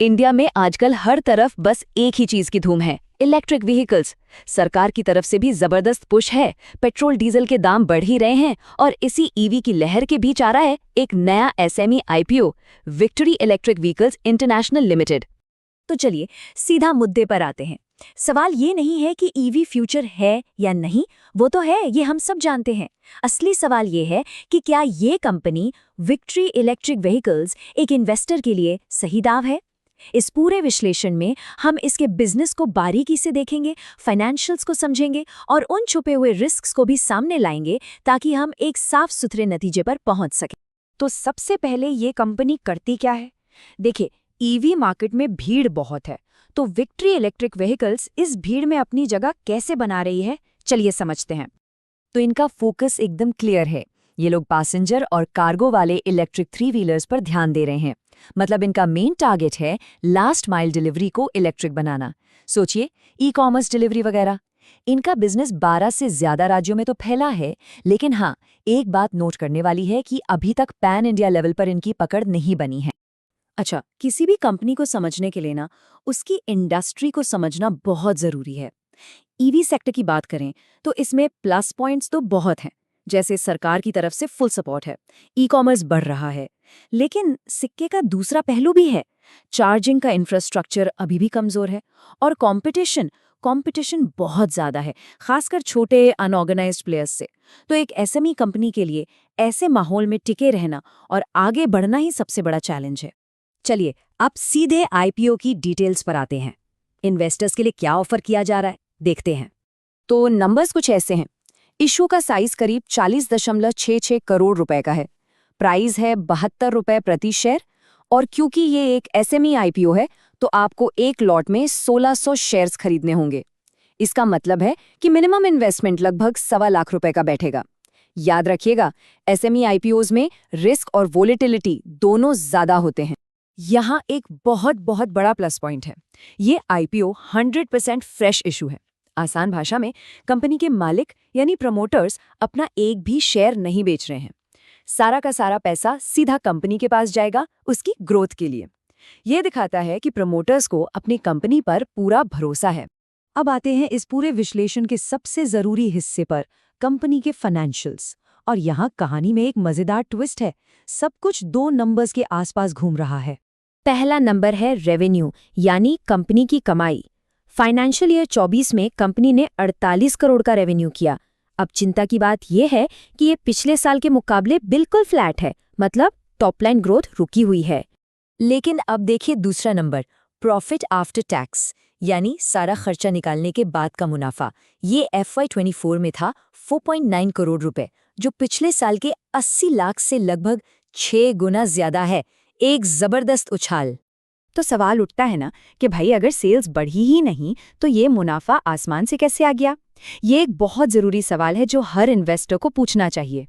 India में आजकल हर तरफ बस एक ही चीज की धूम है, इलेक्ट्रिक व्हीकल्स। सरकार की तरफ से भी जबरदस्त पुश है, पेट्रोल डीजल के दाम बढ़ ही रहे हैं और इसी ईवी की लहर के बीच आ रहा है एक नया SME IPO, victory electric vehicles international limited. तो चलिए सीधा मुद्दे पर आते हैं। सवाल ये नहीं है कि ईवी फ्यूचर है या नहीं, वो तो है, ये हम सब जानते हैं। असली सवाल ये है कि क्या ये कंपनी विक्ट्री इलेक्ट्रिक व्हीकल्स एक इन्वेस्टर के लिए सही दाव है। इस पूरे विश्लेषण में हम इसके बिजनेस को बारीकी से देखेंगे, फाइनेंशियल्स को समझेंगे और उन छुपे हुए रिस्क्स को भी सामने लाएंगे ताकि हम एक साफ सुथरे नतीजे पर पहुंच सकें। तो सबसे पहले ये कंपनी करती क्या है? देखिए, ईवी मार्केट में भीड़ बहुत है, तो विक्ट्री इलेक्ट्रिक व्हीकल्स इस भीड़ में अपनी जगह कैसे बना रही है, चलिए समझते हैं। तो इनका फोकस एकदम क्लियर है। ये लोग पैसेंजर और कार्गो वाले इलेक्ट्रिक 3 व्हीलर्स पर ध्यान दे रहे हैं। मतलब इनका मेन टारगेट है लास्ट माइल डिलीवरी को इलेक्ट्रिक बनाना। सोचिए, ई-कॉमर्स डिलीवरी वगैरह। इनका बिजनेस 12 से ज्यादा राज्यों में तो फैला है, लेकिन हाँ, एक बात नोट करने वाली है कि अभी तक पैन इंडिया लेवल पर इनकी पकड़ नहीं बनी है। अच्छा, किसी भी कंपनी को समझने के लिए ना उसकी इंडस्ट्री को समझना बहुत जरूरी है। ईवी सेक्टर की बात करें तो इसमें प्लस पॉइंट्स तो बहुत हैं, जैसे सरकार की तरफ से फुल सपोर्ट है, ई-कॉमर्स बढ़ रहा है। लेकिन सिक्के का दूसरा पहलू भी है। चार्जिंग का इंफ्रास्ट्रक्चर अभी भी कमजोर है और कंपटीशन बहुत ज्यादा है, खासकर छोटे अनऑर्गेनाइज्ड प्लेयर्स से। तो एक एसएमई कंपनी के लिए ऐसे माहौल में टिके रहना और आगे बढ़ना ही सबसे बड़ा चैलेंज है। चलिए अब सीधे आईपीओ की डिटेल्स पर आते हैं। इन्वेस्टर्स के लिए क्या ऑफर किया जा रहा है, देखते हैं। तो नंबर्स कुछ ऐसे हैं। इशू का साइज करीब 40.66 करोड़ रुपए का है। प्राइस है 72 रुपए प्रति शेयर। और क्योंकि ये एक एसएमई आईपीओ है, तो आपको एक लॉट में 1600 शेयर्स खरीदने होंगे। इसका मतलब है कि मिनिमम इन्वेस्टमेंट लगभग 1.25 लाख रुपए का बैठेगा। याद रखिएगा, एसएमई आईपीओज में रिस्क और वोलेटिलिटी दोनों ज्यादा होते हैं। यहाँ एक बहुत बड़ा प्लस पॉइंट है। ये आईपीओ 100% फ्रेश इशू है। आसान भाषा में, कंपनी के मालिक यानी प्रमोटर्स अपना एक भी शेयर नहीं बेच रहे हैं। सारा का सारा पैसा सीधा कंपनी के पास जाएगा उसकी ग्रोथ के लिए। ये दिखाता है कि प्रमोटर्स को अपनी कंपनी पर पूरा भरोसा है। अब आते हैं इस पूरे विश्लेषण के सबसे जरूरी हिस्से पर, कंपनी के फाइनेंशियल्स। और यहाँ कहानी में एक मजेदार ट्विस्ट है। सब कुछ 2 नंबर्स के आसपास घूम रहा है। पहला नंबर है रेवेन्यू, यानी कंपनी की कमाई। फाइनेंशियल ईयर 24 में कंपनी ने 48 करोड़ का रेवेन्यू किया। अब चिंता की बात यह है कि ये पिछले साल के मुकाबले बिल्कुल फ्लैट है, मतलब टॉपलाइन ग्रोथ रुकी हुई है। लेकिन अब देखिए दूसरा नंबर, प्रॉफिट आफ्टर टैक्स, यानी सारा खर्चा निकालने के बाद का मुनाफा। ये FY24 में था 4.9 करोड़ रुपए, जो पिछले साल के 80 लाख से लगभग 6 गुना ज्यादा है। एक जबरदस्त उछाल। तो सवाल उठता है ना कि भाई अगर सेल्स बढ़ी ही नहीं तो ये मुनाफा आसमान से कैसे आ गया? ये एक बहुत जरूरी सवाल है जो हर इन्वेस्टर को पूछना चाहिए।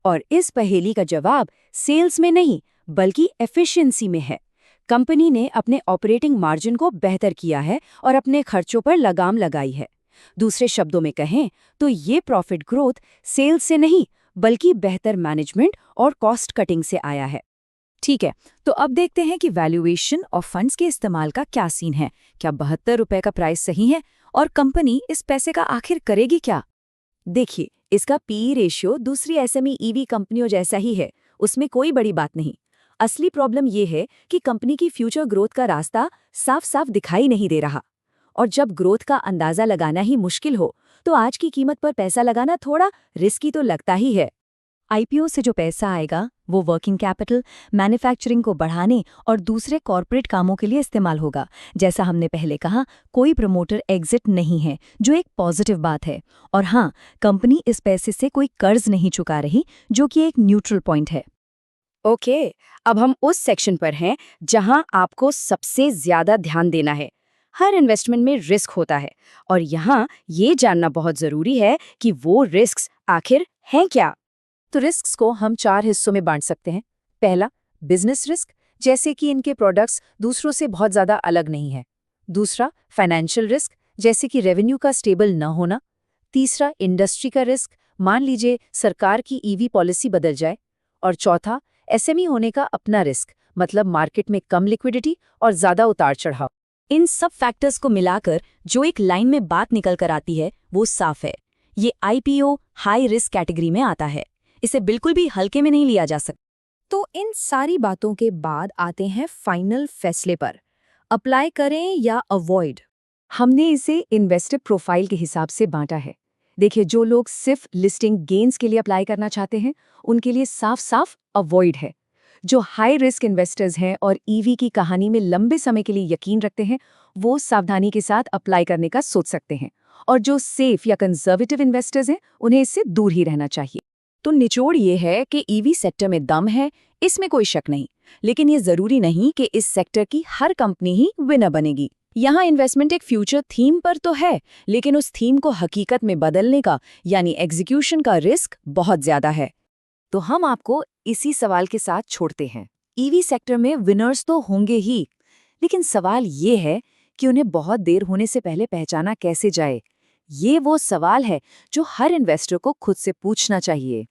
और इस पहेली का जवाब सेल्स में नहीं बल्कि एफिशिएंसी में है। कंपनी ने अपने ऑपरेटिंग मार्जिन को बेहतर किया है और अपने खर्चों पर लगाम लगाई है। दूसरे शब्दों में कहें तो ये प्रॉफिट ग्रोथ सेल्स से नहीं बल्कि बेहतर मैनेजमेंट और कॉस्ट कटिंग से आया है। ठीक है, तो अब देखते हैं कि वैल्यूएशन और फंड्स के इस्तेमाल का क्या सीन है। क्या 72 रुपए का प्राइस सही है और कंपनी इस पैसे का आखिर करेगी क्या? देखिए, इसका पीई रेशियो दूसरी एसएमई ईवी कंपनियों जैसा ही है, उसमें कोई बड़ी बात नहीं। असली प्रॉब्लम ये है कि कंपनी की फ्यूचर ग्रोथ का रास्ता साफ साफ दिखाई नहीं दे रहा। और जब ग्रोथ का अंदाजा लगाना ही मुश्किल हो, तो आज की कीमत पर पैसा लगाना थोड़ा रिस्की तो लगता ही है। आईपीओ से जो पैसा आएगा वो वर्किंग कैपिटल, मैन्युफैक्चरिंग को बढ़ाने और दूसरे कॉर्पोरेट कामों के लिए इस्तेमाल होगा। जैसा हमने पहले कहा, कोई प्रमोटर एग्जिट नहीं है, जो एक पॉजिटिव बात है। और हाँ, कंपनी इस पैसे से कोई कर्ज नहीं चुका रही, जो कि एक न्यूट्रल पॉइंट है। ओके, अब हम उस सेक्शन पर हैं जहां आपको सबसे ज्यादा ध्यान देना है। हर इन्वेस्टमेंट में रिस्क होता है और यहाँ ये जानना बहुत जरूरी है कि वो रिस्क्स आखिर हैं क्या। तो रिस्क्स को हम 4 हिस्सों में बांट सकते हैं। पहला, बिजनेस रिस्क, जैसे कि इनके प्रोडक्ट्स दूसरों से बहुत ज़्यादा अलग नहीं है। दूसरा, फाइनेंशियल रिस्क, जैसे कि रेवेन्यू का स्टेबल न होना। तीसरा, इंडस्ट्री का रिस्क, मान लीजिए सरकार की ईवी पॉलिसी बदल जाए। और चौथा, एसएमई होने का अपना रिस्क, मतलब मार्केट में कम लिक्विडिटी और ज्यादा उतार चढ़ाव। इन सब फैक्टर्स को मिलाकर जो एक लाइन में बात निकल कर आती है वो साफ है, ये आईपीओ हाई रिस्क कैटेगरी में आता है। इसे बिल्कुल भी हल्के में नहीं लिया जा सकता। तो इन सारी बातों के बाद आते हैं फाइनल फैसले पर, अप्लाई करें या अवॉइड। हमने इसे इन्वेस्टर प्रोफाइल के हिसाब से बांटा है। देखिए, जो लोग सिर्फ लिस्टिंग गेन्स के लिए अप्लाई करना चाहते हैं उनके लिए साफ साफ अवॉइड है। जो हाई रिस्क इन्वेस्टर्स हैं और ईवी की कहानी में लंबे समय के लिए यकीन रखते हैं वो सावधानी के साथ अप्लाई करने का सोच सकते हैं, और जो सेफ या कंजर्वेटिव इन्वेस्टर्स हैं उन्हें इससे दूर ही रहना चाहिए। तो निचोड़ ये है कि ईवी सेक्टर में दम है, इसमें कोई शक नहीं, लेकिन ये जरूरी नहीं कि इस सेक्टर की हर कंपनी ही विनर बनेगी। यहाँ इन्वेस्टमेंट एक फ्यूचर थीम पर तो है, लेकिन उस थीम को हकीकत में बदलने का यानी एग्जीक्यूशन का रिस्क बहुत ज्यादा है। तो हम आपको इसी सवाल के साथ छोड़ते हैं। ईवी सेक्टर में विनर्स तो होंगे ही, लेकिन सवाल ये है कि उन्हें बहुत देर होने से पहले पहचाना कैसे जाए। ये वो सवाल है जो हर इन्वेस्टर को खुद से पूछना चाहिए।